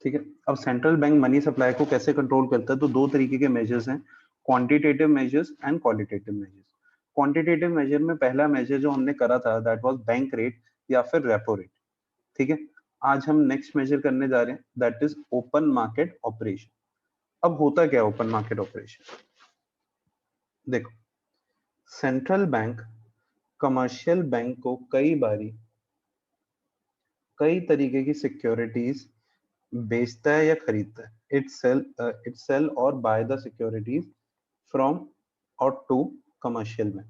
ठीक है। अब सेंट्रल बैंक मनी सप्लाई को कैसे कंट्रोल करता है, तो दो तरीके के मेजर्स हैं, quantitative measures and qualitative measures. Quantitative measure में पहला मेजर जो हमने करा था दैट वाज बैंक रेट या फिर रेपो रेट। ठीक है। आज हम नेक्स्ट मेजर करने जा रहे हैं that is open market operation. अब होता क्या है ओपन मार्केट ऑपरेशन, देखो सेंट्रल बैंक कमर्शियल बैंक को कई तरीके की सिक्योरिटीज बेचता है या खरीदता है। इट सेल और बाय द सिक्योरिटीज फ्रॉम और टू कमर्शियल बैंक।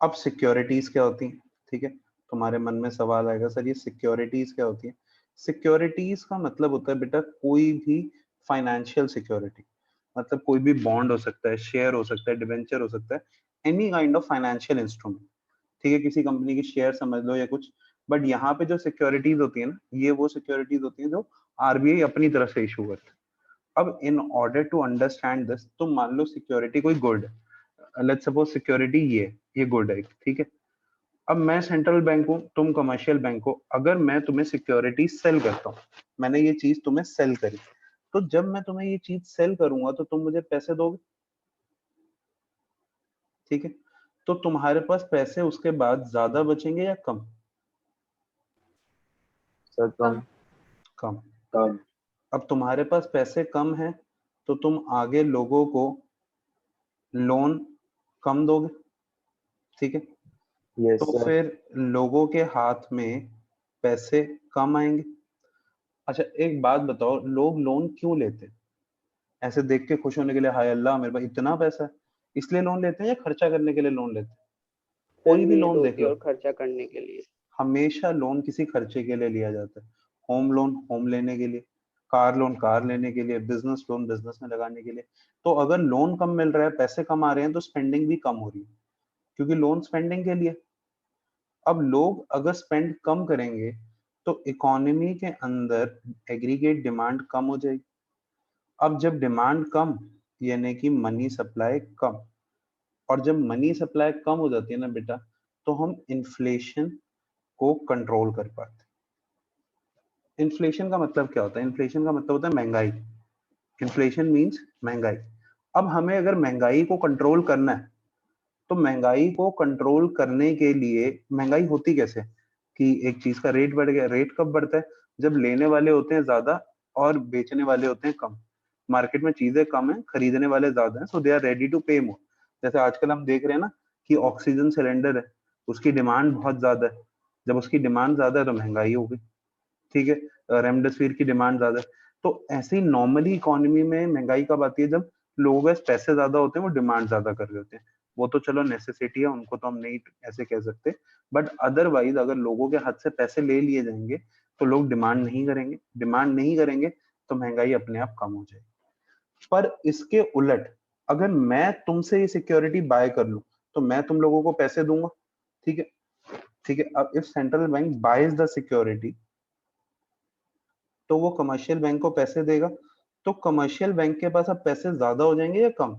अब सिक्योरिटीज क्या होती हैं, ठीक है, तुम्हारे मन में सवाल आएगा सर ये सिक्योरिटीज क्या होती है। सिक्योरिटीज का मतलब होता है बेटा कोई भी फाइनेंशियल सिक्योरिटी, मतलब कोई भी बॉन्ड हो सकता है, शेयर हो सकता है, डिवेंचर हो सकता है, any kind of financial instrument. ठीक है, किसी कंपनी की शेयर समझ लो या कुछ। बट यहाँ पे जो सिक्योरिटीज होती है ना, ये वो सिक्योरिटीज होती है जो आरबीआई अपनी तरफ से इशू करता है। अब in order to understand this, तुम मान लो सिक्योरिटी कोई गुड है, लेट्स सपोज सिक्योरिटी ये गुड है, ठीक है। अब मैं सेंट्रल बैंक हूँ, तुम कमर्शियल बैंक हो, अगर मैं तुम्हें सिक्योरिटी सेल करता हूँ, मैंने ये चीज तुम्हें सेल करी, तो जब मैं तुम्हें ये चीज सेल करूंगा तो तुम मुझे पैसे दोगे, ठीक है। तो तुम्हारे पास पैसे उसके बाद ज्यादा बचेंगे या कम? सर कम। कम। कम। अब तुम्हारे पास पैसे कम है तो तुम आगे लोगों को लोन कम दोगे, ठीक है। यस तो सर। फिर लोगों के हाथ में पैसे कम आएंगे। अच्छा एक बात बताओ, लोग लोन क्यों लेते हैं? ऐसे देख के खुश होने के लिए, हाय अल्लाह मेरे पास इतना पैसा है, इसलिए लोन लेते हैं या खर्चा करने के लिए लोन लेते हैं? सर कोई भी नीड लोन देख होती है लो, और खर्चा करने के लिए। हमेशा लोन किसी खर्चे के लिए लिया जाता है। होम लोन होम लेने के लिए, कार लोन कार लेने के लिए, बिजनेस लोन बिजनेस में लगाने के लिए। तो अगर लोन कम मिल रहा है, पैसे कम आ रहे हैं, तो स्पेंडिंग भी कम हो रही है, क्योंकि लोन स्पेंडिंग के लिए। अब लोग अगर स्पेंड कम करेंगे तो इकोनॉमी के अंदर एग्रीगेट डिमांड कम हो जाएगी। अब जब डिमांड कम, यानी कि मनी सप्लाई कम, और जब मनी सप्लाई कम हो जाती है ना बेटा, तो हम इन्फ्लेशन को कंट्रोल कर पाते हैं। इन्फ्लेशन का मतलब क्या होता है? इन्फ्लेशन का मतलब होता है महंगाई। इन्फ्लेशन मीन्स महंगाई। अब हमें अगर महंगाई को कंट्रोल करना है, तो महंगाई को कंट्रोल करने के लिए, महंगाई होती कैसे कि एक चीज का रेट बढ़ गया। रेट कब बढ़ता है? जब लेने वाले होते हैं ज्यादा और बेचने वाले होते हैं कम। मार्केट में चीजें कम है, खरीदने वाले ज्यादा हैं, सो दे आर रेडी टू पे मोर। जैसे आजकल हम देख रहे हैं ना कि ऑक्सीजन सिलेंडर है, उसकी डिमांड बहुत ज्यादा है। जब उसकी डिमांड ज्यादा है तो महंगाई हो गई, ठीक है। रेमडेसिविर की डिमांड ज्यादा है। तो ऐसे ही नॉर्मली इकोनॉमी में महंगाई कब आती है? जब लोगों के पास पैसे ज्यादा होते हैं, वो डिमांड ज्यादा कर रहे होते हैं। वो तो चलो नेसेसिटी है, उनको तो हम नहीं ऐसे कह सकते। बट अदरवाइज अगर लोगों के हाथ से पैसे ले लिए जाएंगे तो लोग डिमांड नहीं करेंगे, डिमांड नहीं करेंगे तो महंगाई अपने आप कम हो जाएगी। पर इसके उलट, अगर मैं तुमसे ये सिक्योरिटी बाय कर लूं तो मैं तुम लोगों को पैसे दूंगा, ठीक है। ठीक है, अब if central bank buys the security, तो वो कमर्शियल बैंक को पैसे देगा। तो कमर्शियल बैंक के पास अब पैसे ज्यादा हो जाएंगे या कम?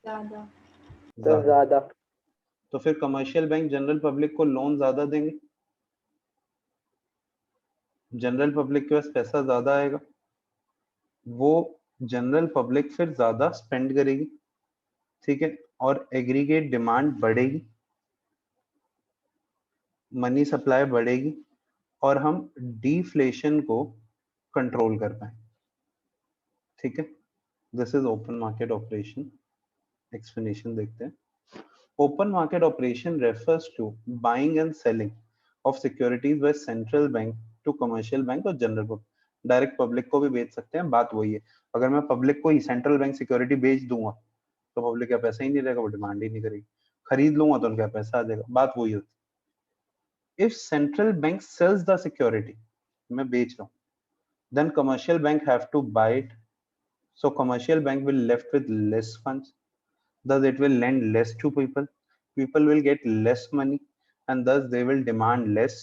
ज्यादा। सर ज्यादा। ज्यादा। तो फिर कमर्शियल बैंक जनरल पब्लिक को लोन ज्यादा देंगे, जनरल पब्लिक के पास पैसा ज्यादा आएगा, वो जनरल पब्लिक फिर ज्यादा स्पेंड करेगी, ठीक है। और एग्रीगेट डिमांड बढ़ेगी, मनी सप्लाई बढ़ेगी, और हम डिफ्लेशन को कंट्रोल कर पाए, ठीक है। This is open market operation. Explanation देखते हैं। Open market operation refers to buying and selling of securities by central bank to commercial bank और जनरल पब्लिक। डायरेक्ट पब्लिक को भी बेच सकते हैं, बात वही है। अगर मैं पब्लिक को ही सेंट्रल बैंक सिक्योरिटी बेच दूंगा तो पब्लिक का पैसा ही नहीं रहेगा, वो डिमांड ही नहीं करेगी। खरीद लूंगा तो उनका पैसा आ जाएगा, बात वही होती है। If central bank sells the security, मैं बेच रहा हूँ, then commercial bank have to buy it, so commercial bank will left with less funds, thus it will lend less to people. People will get less money and thus they will demand less,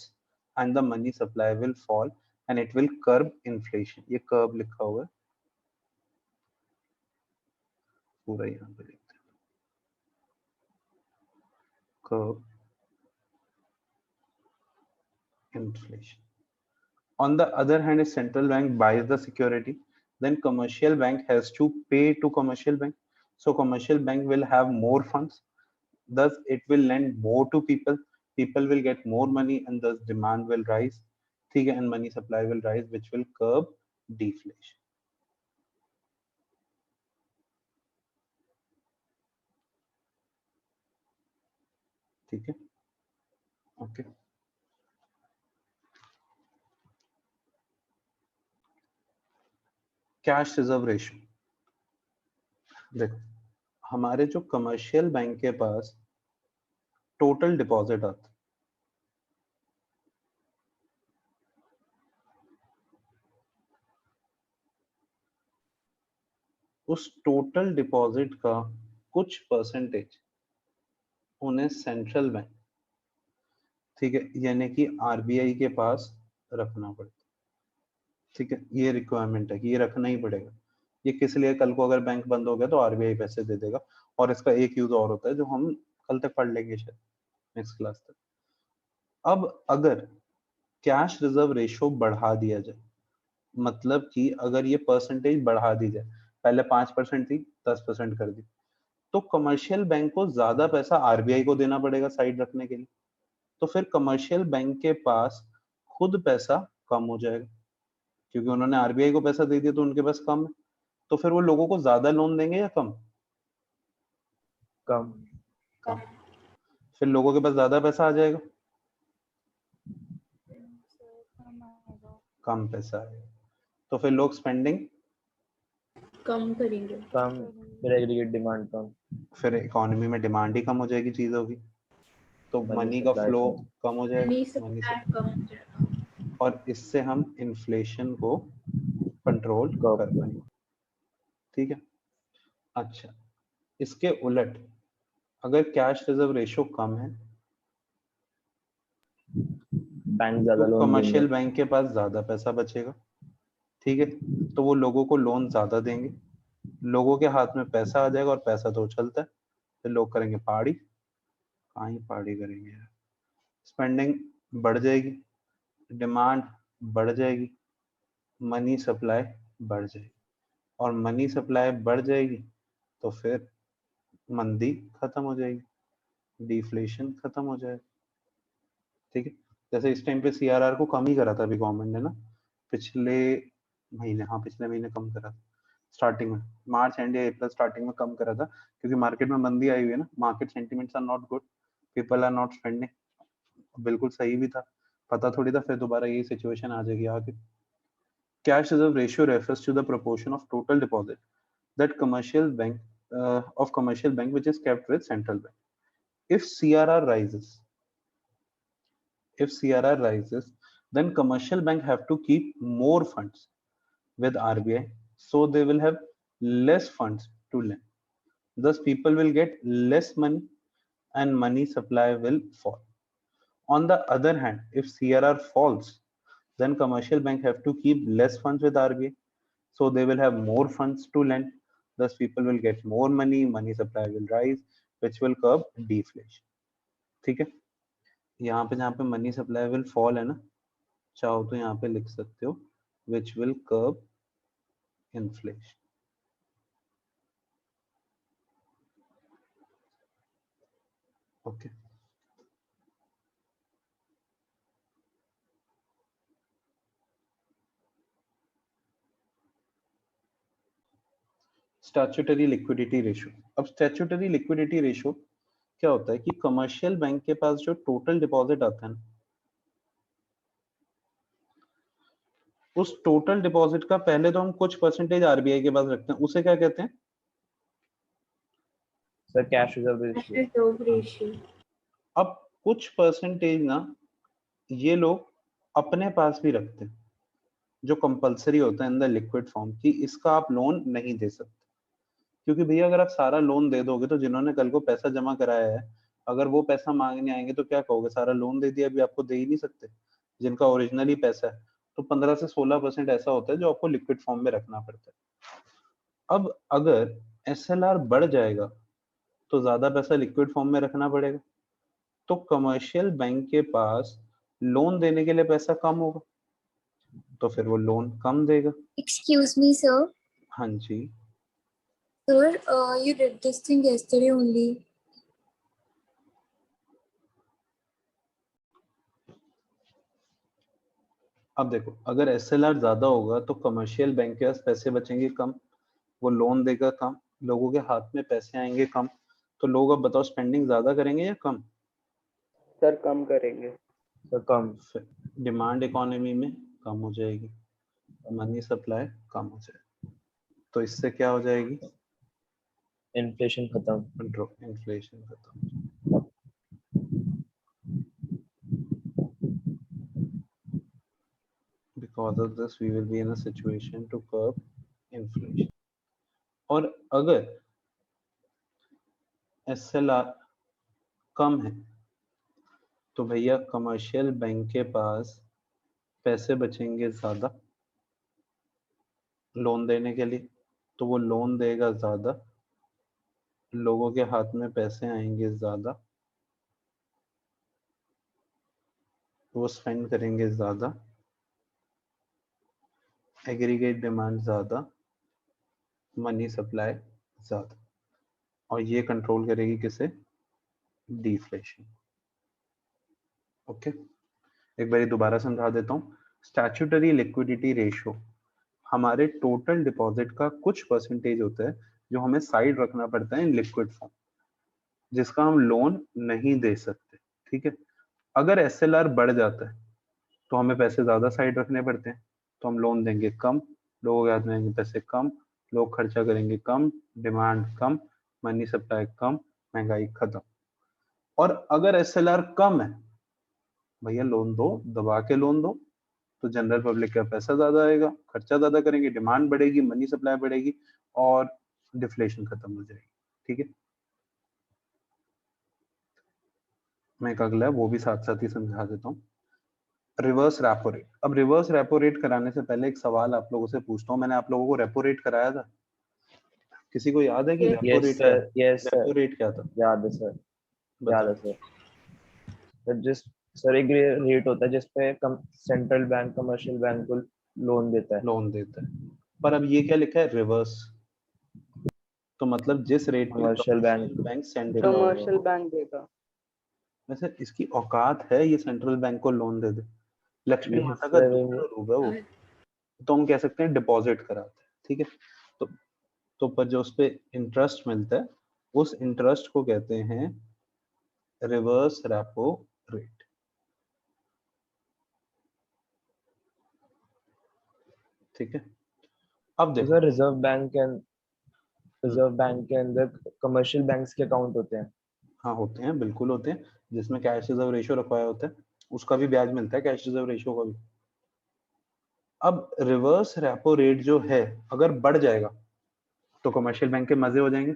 and the money supply will fall and it will curb inflation. ये curb लिखा हुआ है पूरा, यहाँ पे लिखते हैं curb inflation। On the other hand, if central bank buys the security, then commercial bank has to pay to commercial bank. So commercial bank will have more funds, thus it will lend more to people. People will get more money and thus demand will rise. ठीक है, and money supply will rise, which will curb deflation. ठीक है, okay. Cash reserve ratio, देखो हमारे जो commercial bank के पास total deposit आता है, उस टोटल डिपॉजिट का कुछ परसेंटेज उन्हें सेंट्रल बैंक, ठीक है, यानी कि आरबीआई के पास रखना पड़ता है. ठीक है, ये रिक्वायरमेंट है कि ये रखना ही पड़ेगा. ये किस लिए, कल को अगर बैंक बंद हो गया तो आरबीआई पैसे दे देगा. और इसका एक यूज और होता है जो हम कल तक पढ़ लेंगे शायद नेक्स्ट क्लास तक. अब अगर कैश रिजर्व रेशियो बढ़ा दिया जाए, मतलब कि अगर ये परसेंटेज बढ़ा दी जाए, पहले 5% थी 10% कर दी, तो कमर्शियल बैंक को ज्यादा पैसा आरबीआई को देना पड़ेगा साइड रखने के लिए. तो फिर कमर्शियल बैंक के पास खुद पैसा कम हो जाएगा, क्योंकि उन्होंने आरबीआई को पैसा दे दिया तो उनके पास कम है. तो फिर वो लोगों को ज्यादा लोन देंगे या कम? कम. कम. फिर लोगों के पास ज्यादा पैसा आ जाएगा, कम पैसा आएगा. तो फिर लोग स्पेंडिंग कम करेंगे. कम. फिर एग्रीगेट डिमांड कम. फिर इकोनॉमी में डिमांड ही कम हो जाएगी चीजों की, तो Money मनी का supply फ्लो कम. कम हो जाएगा. मनी मनी सप्लाई कम हो जाएगा. और इससे हम इन्फ्लेशन को कंट्रोल Curb कर पाएंगे. ठीक है. अच्छा, इसके उलट अगर कैश रिजर्व रेशियो कम है बैंक ज्यादा तो लोन कमर्शियल देंगे. बैंक के पास ज्यादा पैसा बचेगा. ठीक है, तो वो लोगों को लोन ज्यादा देंगे, लोगों के हाथ में पैसा आ जाएगा, और पैसा तो चलता है, फिर लोग करेंगे पार्टी. कहाँ ही पार्टी करेंगे यार. स्पेंडिंग बढ़ जाएगी, डिमांड बढ़ जाएगी, मनी सप्लाई बढ़ जाएगी, और मनी सप्लाई बढ़ जाएगी तो फिर मंदी खत्म हो जाएगी, डिफ्लेशन खत्म हो जाएगा. ठीक है, जैसे इस टाइम पे सीआरआर को कम ही करा था अभी गवर्नमेंट ने ना, पिछले महीने, हाँ पिछले महीने कम करा था, स्टार्टिंग में मार्च एंड या अप्रैल स्टार्टिंग में कम करा था, क्योंकि मार्केट में मंदी आई हुई है ना, market sentiments are not good, people are not spending. बिल्कुल सही भी था, पता थोड़ी था फिर दोबारा यही सिचुएशन आ जाएगी आगे. Cash reserve ratio refers to the proportion of total deposit that commercial bank which is kept with central bank. If CRR rises, then commercial bank have to keep more funds with RBI, so they will have less funds to lend. Thus, people will get less money and money supply will fall. On the other hand, if CRR falls, then commercial bank have to keep less funds with RBI, so they will have more funds to lend. Thus, people will get more money, money supply will rise, which will curb deflation. ठीक है, यहाँ पे जहाँ पे money supply will fall है ना, चाहो तो यहाँ पे लिख सकते हो which will curb inflation. Okay. Statutory liquidity ratio. अब स्टैट्यूटरी लिक्विडिटी रेशियो क्या होता है कि कमर्शियल बैंक के पास जो टोटल डिपॉजिट आता है ना, उस टोटल डिपॉजिट का पहले तो हम कुछ परसेंटेज आरबीआई के पास रखते हैं, उसे क्या कहते हैं? Sir cash reserve ratio. Reserve ratio. अब कुछ परसेंटेज ना ये लोग अपने पास भी रखते हैं, जो कंपलसरी होता है इन द लिक्विड फॉर्म, कि इसका आप लोन नहीं दे सकते, क्योंकि भैया अगर आप सारा लोन दे दोगे तो जिन्होंने कल को पैसा जमा कराया है, अगर वो पैसा मांगने आएंगे तो क्या कहोगे, सारा लोन दे दिया, अभी आपको दे ही नहीं सकते जिनका ओरिजिनली पैसा है. तो 15 से 16% ऐसा होता है जो आपको लिक्विड फॉर्म में रखना पड़ता है. अब अगर एसएलआर बढ़ जाएगा तो ज्यादा पैसा लिक्विड फॉर्म में रखना पड़ेगा, तो कमर्शियल बैंक के पास लोन देने के लिए पैसा कम होगा, तो फिर वो लोन कम देगा। Excuse me, sir. हाँ जी, Sir, you did this thing yesterday only. अब देखो अगर एसएलआर ज्यादा होगा तो कमर्शियल बैंक के पास पैसे बचेंगे कम, वो लोन देगा कम, लोगों के हाथ में पैसे आएंगे कम, तो लोग अब बताओ स्पेंडिंग ज्यादा करेंगे या कम? सर कम करेंगे। तो कम। डिमांड इकोनॉमी में कम हो जाएगी, मनी सप्लाई कम हो जाएगी, तो इससे क्या हो जाएगी? इन्फ्लेशन खत्म। कंट्रोल, इन्फ्लेशन खत्म। Because of this, we will be in a situation to curb inflation. और अगर एसएलआर कम है तो भैया कमर्शियल बैंक के पास पैसे बचेंगे ज्यादा लोन देने के लिए, तो वो लोन देगा ज्यादा, लोगों के हाथ में पैसे आएंगे ज्यादा, वो स्पेंड करेंगे ज्यादा, एग्रीगेट डिमांड ज्यादा, मनी सप्लाई ज्यादा, और ये कंट्रोल करेगी किसे? डिफ्लेशन। ओके, एक बार दोबारा समझा देता हूँ। स्टैट्यूटरी लिक्विडिटी रेशियो हमारे टोटल डिपॉजिट का कुछ परसेंटेज होता है जो हमें साइड रखना पड़ता है इन लिक्विड फॉर्म, जिसका हम लोन नहीं दे सकते। ठीक है, अगर एसएलआर बढ़ जाता है तो हमें पैसे ज्यादा साइड रखने पड़ते हैं, तो हम लोन देंगे कम, लोगों के हाथ में आएंगे पैसे कम, लोग खर्चा करेंगे कम, डिमांड कम, मनी सप्लाई कम, महंगाई खत्म। और अगर एसएलआर कम है, भैया लोन दो, दबा के लोन दो, तो जनरल पब्लिक का पैसा ज्यादा आएगा, खर्चा ज्यादा करेंगे, डिमांड बढ़ेगी, मनी सप्लाई बढ़ेगी और डिफ्लेशन खत्म हो जाएगी। ठीक है, मैं एक अगला है वो भी साथ साथ ही समझा देता हूँ। Reverse repo rate. अब रिवर्स रेपो रेट कराने से पहले एक सवाल आप लोगों से पूछता हूँ, मैंने आप लोगों को रेपो रेट कराया था? किसी को याद है कि रेपो यस रेट सर, क्या? यस रेपो सर, रेट क्या था? याद है सर, याद है बताओ। सर। जिस सर एक रेट होता है जिसपे सेंट्रल बैंक कमर्शियल बैंक को लोन देता है। लोन देता है, पर अब ये क्या लिखा है? रिवर्स। तो मतलब जिस रेट पे commercial bank central commercial bank देगा। वैसे इसकी औकात है ये सेंट्रल बैंक को लोन दे दे? लक्ष्मी ये माता का सर दूसरा रूप है वो, तो हम कह सकते हैं डिपॉजिट कराते हैं। ठीक है, तो पर जो उस पे इंटरेस्ट मिलता है उस इंटरेस्ट को कहते हैं रिवर्स रेपो रेट। ठीक है, अब देखो सर रिजर्व बैंक के अंदर कमर्शियल बैंक्स के अकाउंट होते हैं। हाँ होते हैं, बिल्कुल होते हैं, जिसमें कैश रिजर्व रेशियो रखवाया होता है, उसका भी ब्याज मिलता है, कैश रिजर्व रेशियो का भी। अब रिवर्स रेपो रेट जो है अगर बढ़ जाएगा तो कमर्शियल बैंक के मजे हो जाएंगे,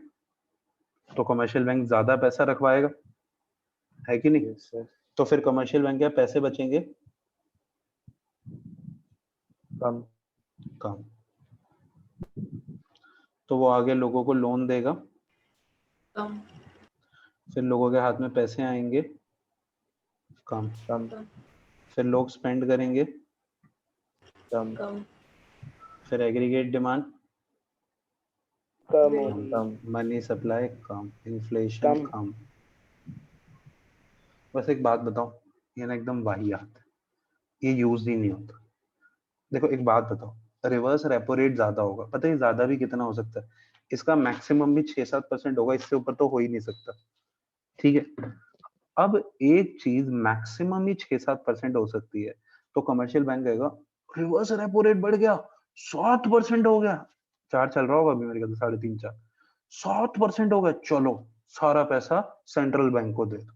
तो कमर्शियल बैंक ज्यादा पैसा रखवाएगा, है कि नहीं? Yes sir. तो फिर कमर्शियल बैंक के पैसे बचेंगे कम। कम, तो वो आगे लोगों को लोन देगा, कम फिर लोगों के हाथ में पैसे आएंगे कम, कम। फिर लोग स्पेंड करेंगे कम। कम फिर एग्रीगेट डिमांड कम नहीं। होगी। कम। मनी सप्लाई कम, इन्फ्लेशन कम। कम। बस एक बात बताओ, ये ना एकदम वाहियात है, ये यूज ही नहीं होता। देखो एक बात बताओ, रिवर्स रेपो रेट ज्यादा होगा, पता है ज्यादा भी कितना हो सकता है? इसका मैक्सिमम भी 6-7% होगा, इससे ऊपर तो हो ही नहीं सकता। ठीक है, अब एक चीज मैक्सिमम ही 6-7% हो सकती है, तो कमर्शियल बैंक कहेगा रिवर्स रेपो रेट बढ़ गया, 7% हो गया, 4 चल रहा होगा अभी मेरे ख्याल से, 3.5-4, 7% हो गया, चलो सारा पैसा सेंट्रल बैंक को दे दो।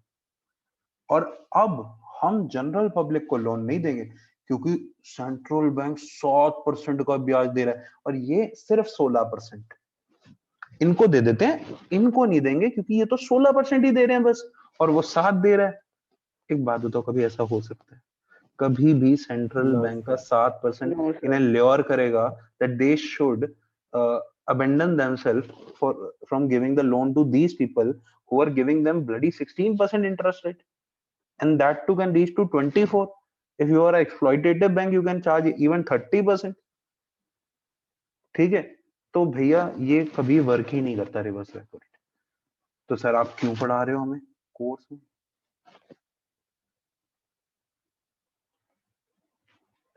और अब हम जनरल पब्लिक को लोन नहीं देंगे क्योंकि सेंट्रल बैंक 7% का ब्याज दे रहा है और ये सिर्फ 16%। इनको दे देते हैं, इनको नहीं देंगे क्योंकि ये तो 16% ही दे रहे हैं बस, और वो 7 दे रहा है। एक बात बताओ, कभी ऐसा हो सकता है? कभी भी सेंट्रल No, बैंक का 7% No, sir. इन्हें ल्योर करेगा that they should abandon themselves from giving the loan to these people who are giving them bloody 16% interest rate, and that too can reach to 24. If you are exploitative bank you can charge even 30%। ठीक है, तो भैया ये कभी work ही नहीं करता reverse repo rate. तो sir आप क्यों पढ़ा रहे हो हमें कोर्स में?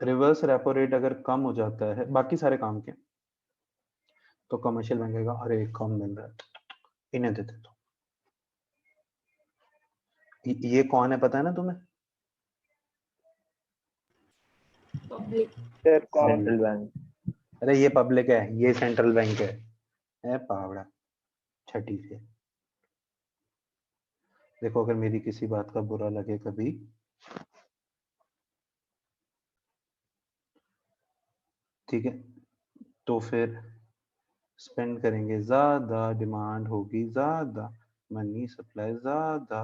रिवर्स रेपो रेट अगर कम हो जाता है बाकी सारे काम के, तो कमर्शियल बैंक कहेगा अरे कम मिल रहा है इन्हें दे देता हूं। ये कौन है पता है ना तुम्हें? पब्लिक। सर कौन? Central bank. अरे ये पब्लिक है, ये सेंट्रल बैंक है पावड़ा छठी से। देखो अगर मेरी किसी बात का बुरा लगे कभी, ठीक है, तो फिर स्पेंड करेंगे ज्यादा, डिमांड होगी ज्यादा, मनी सप्लाई ज्यादा,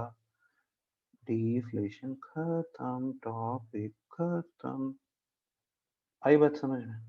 डिफ्लेशन खत्म, टॉपिक खत्म। आई बात समझ में?